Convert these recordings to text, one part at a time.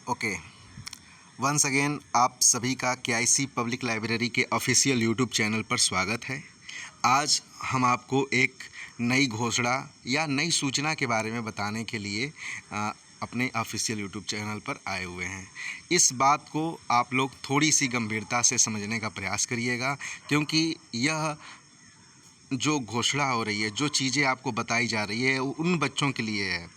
Okay, once again आप सभी का केआईसी पब्लिक लाइब्रेरी के ऑफिशियल यूट्यूब चैनल पर स्वागत है। आज हम आपको एक नई घोषणा या नई सूचना के बारे में बताने के लिए अपने ऑफिशियल यूट्यूब चैनल पर आए हुए हैं। इस बात को आप लोग थोड़ी सी गंभीरता से समझने का प्रयास करिएगा, क्योंकि यह जो घोषणा हो रही है, जो चीज़ें आपको बताई जा रही है, उन बच्चों के लिए है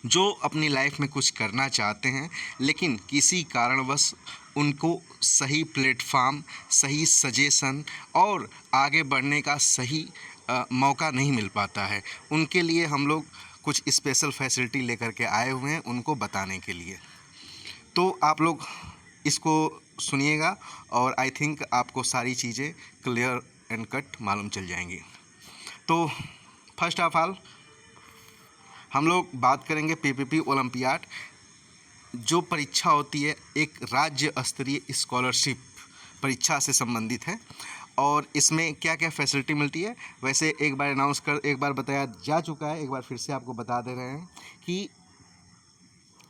जो अपनी लाइफ में कुछ करना चाहते हैं, लेकिन किसी कारणवश उनको सही प्लेटफॉर्म, सही सजेशन और आगे बढ़ने का सही मौका नहीं मिल पाता है। उनके लिए हम लोग कुछ स्पेशल फैसिलिटी लेकर के आए हुए हैं उनको बताने के लिए। तो आप लोग इसको सुनिएगा और आई थिंक आपको सारी चीज़ें क्लियर एंड कट मालूम चल जाएंगी। तो फर्स्ट ऑफ ऑल हम लोग बात करेंगे पीपीपी ओलंपियाड, जो परीक्षा होती है एक राज्य स्तरीय स्कॉलरशिप परीक्षा से संबंधित है। और इसमें क्या क्या फैसिलिटी मिलती है, वैसे एक बार बताया जा चुका है, एक बार फिर से आपको बता दे रहे हैं कि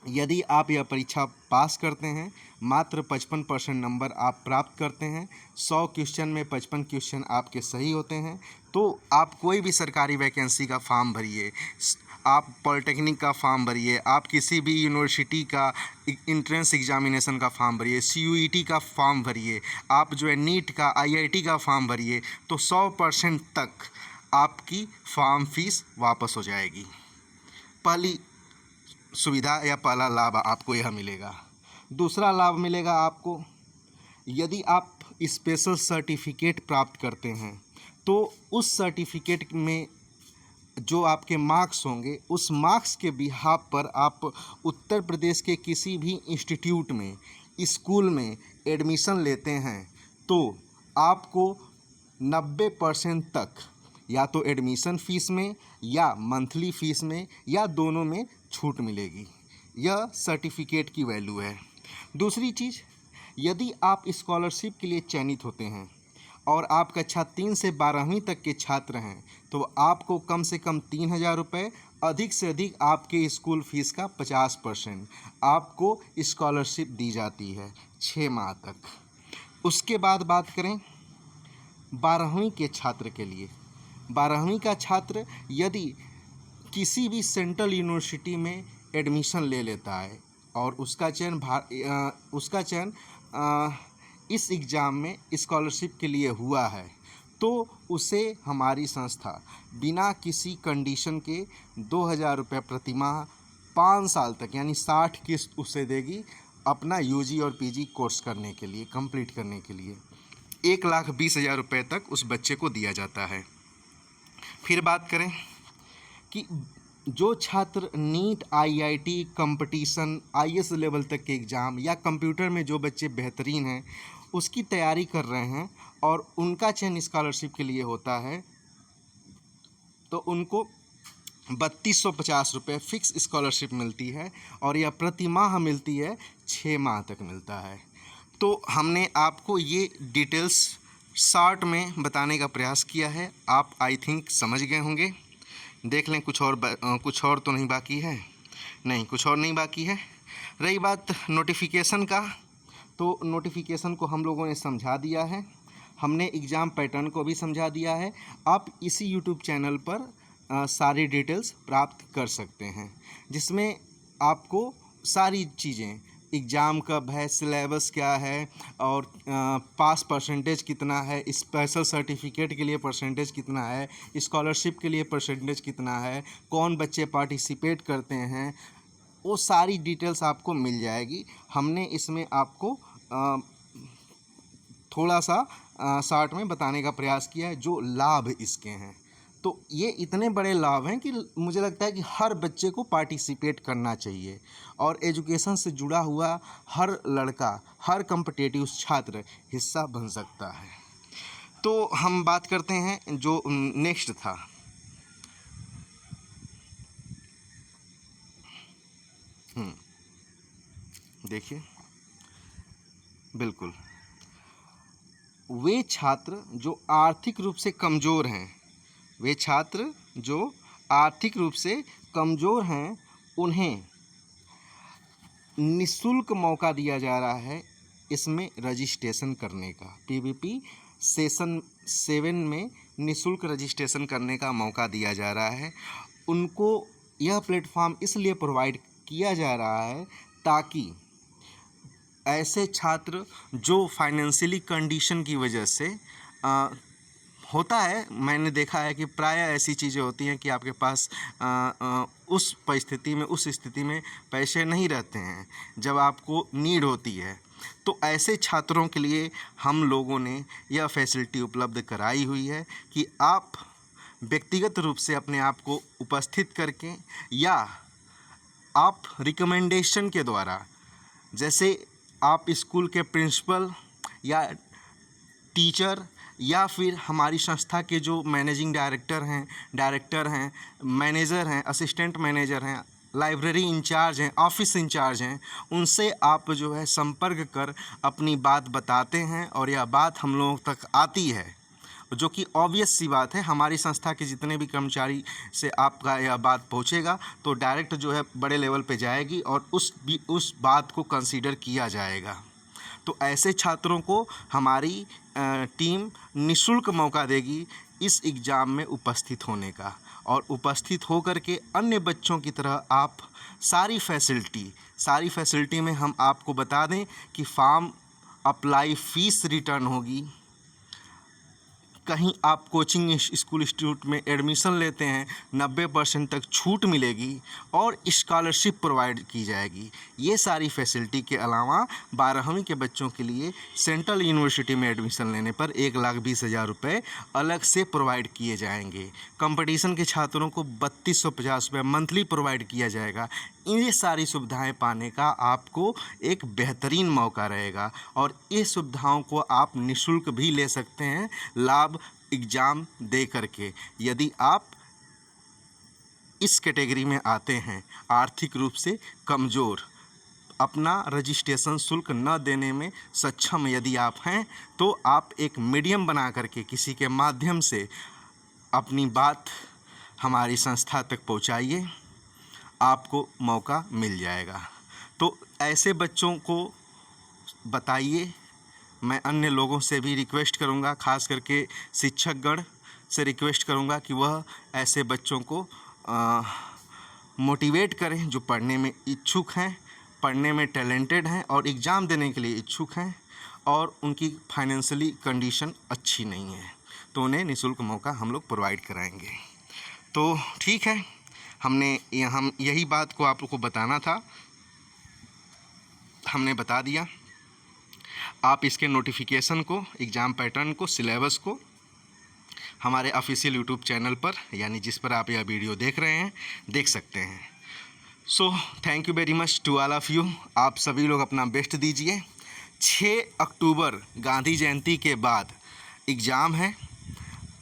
यदि आप यह परीक्षा पास करते हैं, मात्र 55% नंबर आप प्राप्त करते हैं, 100 क्वेश्चन में 55 क्वेश्चन आपके सही होते हैं, तो आप कोई भी सरकारी वैकेंसी का फॉर्म भरिए, आप पॉलिटेक्निक का फॉर्म भरिए, आप किसी भी यूनिवर्सिटी का इंट्रेंस एग्जामिनेशन का फॉर्म भरिए, सीयूईटी का फॉर्म भरिए, आप जो है नीट का, आईआईटी का फॉर्म भरिए, तो 100% तक आपकी फॉर्म फीस वापस हो जाएगी। पहली सुविधा या पहला लाभ आपको यह मिलेगा। दूसरा लाभ मिलेगा आपको, यदि आप स्पेशल सर्टिफिकेट प्राप्त करते हैं तो उस सर्टिफिकेट में जो आपके मार्क्स होंगे, उस मार्क्स के बिहाफ पर आप उत्तर प्रदेश के किसी भी इंस्टीट्यूट में, स्कूल में एडमिशन लेते हैं तो आपको 90% तक या तो एडमिशन फ़ीस में या मंथली फ़ीस में या दोनों में छूट मिलेगी। यह सर्टिफिकेट की वैल्यू है। दूसरी चीज़, यदि आप स्कॉलरशिप के लिए चयनित होते हैं और आप कक्षा 3 से 12वीं तक के छात्र हैं तो आपको कम से कम 3,000 रुपये, अधिक से अधिक आपके स्कूल फीस का 50% आपको स्कॉलरशिप दी जाती है 6 माह तक। उसके बाद बात करें 12वीं के छात्र के लिए। 12वीं का छात्र यदि किसी भी सेंट्रल यूनिवर्सिटी में एडमिशन ले लेता है और उसका चयन इस एग्ज़ाम में स्कॉलरशिप के लिए हुआ है, तो उसे हमारी संस्था बिना किसी कंडीशन के 2,000 रुपये प्रतिमाह 5 साल तक यानी 60 किस्त उसे देगी अपना यूजी और पीजी कोर्स करने के लिए, कंप्लीट करने के लिए। 1,20,000 रुपये तक उस बच्चे को दिया जाता है। फिर बात करें कि जो छात्र NEET, IIT, competition, IAS level तक के एग्ज़ाम या कंप्यूटर में जो बच्चे बेहतरीन हैं उसकी तैयारी कर रहे हैं और उनका चयन स्कॉलरशिप के लिए होता है, तो उनको 3,250 रुपये फ़िक्स स्कॉलरशिप मिलती है और यह प्रति माह मिलती है, 6 माह तक मिलता है। तो हमने आपको ये डिटेल्स शॉर्ट में बताने का प्रयास किया है। आप आई थिंक समझ गए होंगे। देख लें कुछ और तो नहीं बाकी है। नहीं, कुछ और नहीं बाकी है। रही बात नोटिफिकेशन का, तो नोटिफिकेशन को हम लोगों ने समझा दिया है, हमने एग्ज़ाम पैटर्न को भी समझा दिया है। आप इसी यूट्यूब चैनल पर सारी डिटेल्स प्राप्त कर सकते हैं, जिसमें आपको सारी चीज़ें, एग्ज़ाम कब है, सिलेबस क्या है और पास परसेंटेज कितना है, स्पेशल सर्टिफिकेट के लिए परसेंटेज कितना है, स्कॉलरशिप के लिए परसेंटेज कितना है, कौन बच्चे पार्टिसिपेट करते हैं, वो सारी डिटेल्स आपको मिल जाएगी। हमने इसमें आपको थोड़ा सा शॉर्ट में बताने का प्रयास किया है जो लाभ इसके हैं। तो ये इतने बड़े लाभ हैं कि मुझे लगता है कि हर बच्चे को पार्टिसिपेट करना चाहिए और एजुकेशन से जुड़ा हुआ हर लड़का, हर कॉम्पिटिटिव छात्र हिस्सा बन सकता है। तो हम बात करते हैं जो नेक्स्ट था। देखिए, बिल्कुल वे छात्र जो आर्थिक रूप से कमज़ोर हैं, वे छात्र जो आर्थिक रूप से कमज़ोर हैं, उन्हें निःशुल्क मौका दिया जा रहा है इसमें रजिस्ट्रेशन करने का। पीवीपी सेशन 7 में निःशुल्क रजिस्ट्रेशन करने का मौका दिया जा रहा है। उनको यह प्लेटफॉर्म इसलिए प्रोवाइड किया जा रहा है ताकि ऐसे छात्र जो फाइनेंशियली कंडीशन की वजह से होता है, मैंने देखा है कि प्रायः ऐसी चीज़ें होती हैं कि आपके पास उस परिस्थिति में, उस स्थिति में पैसे नहीं रहते हैं जब आपको नीड होती है, तो ऐसे छात्रों के लिए हम लोगों ने यह फैसिलिटी उपलब्ध कराई हुई है कि आप व्यक्तिगत रूप से अपने आप को उपस्थित करके या आप रिकमेंडेशन के द्वारा, जैसे आप स्कूल के प्रिंसिपल या टीचर या फिर हमारी संस्था के जो मैनेजिंग डायरेक्टर हैं, मैनेजर हैं, असिस्टेंट मैनेजर हैं, लाइब्रेरी इंचार्ज हैं, ऑफिस इंचार्ज हैं, उनसे आप जो है संपर्क कर अपनी बात बताते हैं और यह बात हम लोगों तक आती है, जो कि ऑब्वियस सी बात है। हमारी संस्था के जितने भी कर्मचारी से आपका यह बात पहुंचेगा तो डायरेक्ट जो है बड़े लेवल पे जाएगी और उस बात को कंसीडर किया जाएगा। तो ऐसे छात्रों को हमारी टीम निःशुल्क मौका देगी इस एग्ज़ाम में उपस्थित होने का, और उपस्थित होकर के अन्य बच्चों की तरह आप सारी फैसिलिटी में हम आपको बता दें कि फॉर्म अप्लाई फ़ीस रिटर्न होगी। कहीं आप कोचिंग स्कूल इंस्टीट्यूट में एडमिशन लेते हैं 90% तक छूट मिलेगी और स्कॉलरशिप प्रोवाइड की जाएगी। ये सारी फैसिलिटी के अलावा 12वीं के बच्चों के लिए सेंट्रल यूनिवर्सिटी में एडमिशन लेने पर 1,20,000 रुपये अलग से प्रोवाइड किए जाएंगे। कंपटीशन के छात्रों को 3,250 रुपये मंथली प्रोवाइड किया जाएगा। ये सारी सुविधाएं पाने का आपको एक बेहतरीन मौका रहेगा और ये सुविधाओं को आप निःशुल्क भी ले सकते हैं लाभ एग्ज़ाम दे करके। यदि आप इस कैटेगरी में आते हैं, आर्थिक रूप से कमज़ोर, अपना रजिस्ट्रेशन शुल्क न देने में सक्षम यदि आप हैं, तो आप एक मीडियम बना करके किसी के माध्यम से अपनी बात हमारी संस्था तक पहुंचाइए, आपको मौका मिल जाएगा। तो ऐसे बच्चों को बताइए। मैं अन्य लोगों से भी रिक्वेस्ट करूंगा, खास करके शिक्षकगण से रिक्वेस्ट करूंगा कि वह ऐसे बच्चों को मोटिवेट करें जो पढ़ने में इच्छुक हैं, पढ़ने में टैलेंटेड हैं और एग्ज़ाम देने के लिए इच्छुक हैं और उनकी फाइनेंशियली कंडीशन अच्छी नहीं है, तो उन्हें निःशुल्क मौका हम लोग प्रोवाइड कराएंगे। तो ठीक है, हम यही बात को आप लोग को बताना था, हमने बता दिया। आप इसके नोटिफिकेशन को, एग्ज़ाम पैटर्न को, सिलेबस को हमारे ऑफिशियल यूट्यूब चैनल पर, यानी जिस पर आप यह वीडियो देख रहे हैं, देख सकते हैं। So thank you very much to all of you. आप सभी लोग अपना बेस्ट दीजिए। 6 अक्टूबर गांधी जयंती के बाद एग्ज़ाम है,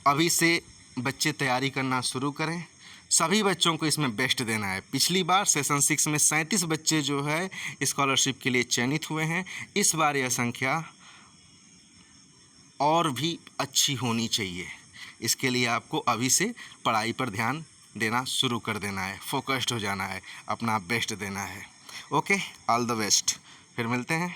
अभी से बच्चे तैयारी करना शुरू करें। सभी बच्चों को इसमें बेस्ट देना है। पिछली बार सेशन 6 में 37 बच्चे जो है स्कॉलरशिप के लिए चयनित हुए हैं। इस बार यह संख्या और भी अच्छी होनी चाहिए। इसके लिए आपको अभी से पढ़ाई पर ध्यान देना शुरू कर देना है, फोकस्ड हो जाना है, अपना बेस्ट देना है। Okay, all the best. फिर मिलते हैं।